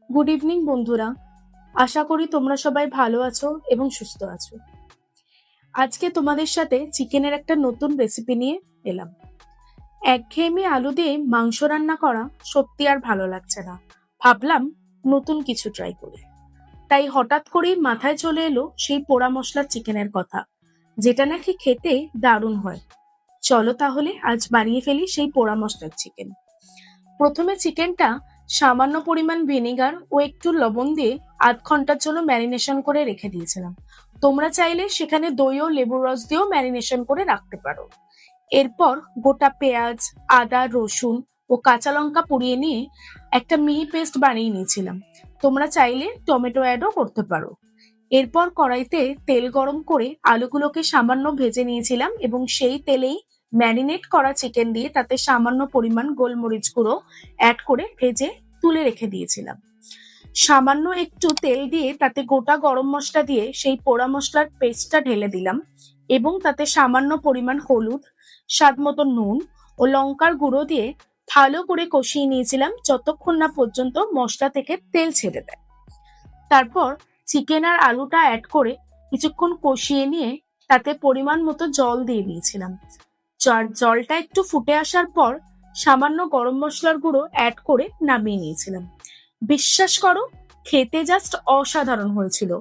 Good evening বন্ধুরা। আশা করি তোমরা সবাই ভালো আছো এবং সুস্থ আছো। আজকে তোমাদের সাথে চিকেনের একটা নতুন রেসিপি নিয়ে এলাম। একঘেয়েমি আলু দিয়ে মাংস রান্না করা সত্যি আর ভালো লাগছে না। ভাবলাম নতুন কিছু ট্রাই করি। তাই হঠাৎ করেই মাথায় চলে এলো সেই পোড়া মশলার চিকেনের কথা, যেটা নাকি খেতে দারুণ হয়। চলো তাহলে আজ বানিয়ে ফেলি সেই পোড়া মশলার চিকেন। প্রথমে চিকেনটা সামান্য পরিমাণ ভিনেগার ও একটু লবণ দিয়ে আধ ঘন্টার জন্য ম্যারিনেশন করে রেখে দিয়েছিলাম। তোমরা চাইলে সেখানে দই ও লেবুর রস দিয়েও ম্যারিনেশন করে রাখতে পারো। এরপর গোটা পেঁয়াজ, আদা, রসুন ও কাঁচা লঙ্কা পুড়িয়ে নিয়ে একটা মিহি পেস্ট বানিয়ে নিয়েছিলাম। তোমরা চাইলে টমেটো অ্যাডও করতে পারো। এরপর কড়াইতে তেল গরম করে আলুগুলোকে সামান্য ভেজে নিয়েছিলাম এবং সেই তেলেই ম্যারিনেট করা চিকেন দিয়ে তাতে সামান্য পরিমাণ গোলমরিচ গুঁড়ো অ্যাড করে ভেজে তুলে রেখে দিয়েছিলাম। সামান্য একটু তেল দিয়ে তাতে গোটা গরম মশলা দিয়ে সেই পোড়া মশলার পেস্টটা ঢেলে দিলাম এবং তাতে সামান্য পরিমাণ হলুদ, স্বাদ মতো নুন ও লঙ্কার গুঁড়ো দিয়ে ভালো করে কষিয়ে নিয়েছিলাম যতক্ষণ না পর্যন্ত মশলা থেকে তেল ছেড়ে দেয়। তারপর চিকেন আর আলুটা অ্যাড করে কিছুক্ষণ কষিয়ে নিয়ে তাতে পরিমাণ মতো জল দিয়ে দিয়েছিলাম। জলটা একটু ফুটে আসার পর সামান্য গরম মশলার গুঁড়ো অ্যাড করে নামিয়ে নিয়েছিলাম। বিশ্বাস করো, খেতে জাস্ট অসাধারণ হয়েছিল।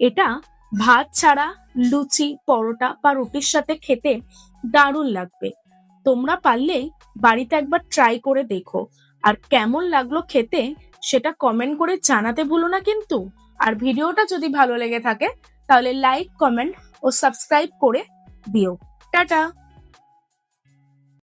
এটা ভাত ছাড়া, লুচি, পরোটা বা রুটির সাথে খেতে দারুণ লাগবে। তোমরা পারলে বাড়িতে একবার ট্রাই করে দেখো, আর কেমন লাগলো খেতে সেটা কমেন্ট করে জানাতে ভুলো না কিন্তু। আর ভিডিওটা যদি ভালো লেগে থাকে তাহলে লাইক, কমেন্ট ও সাবস্ক্রাইব করে দিও। টাটা।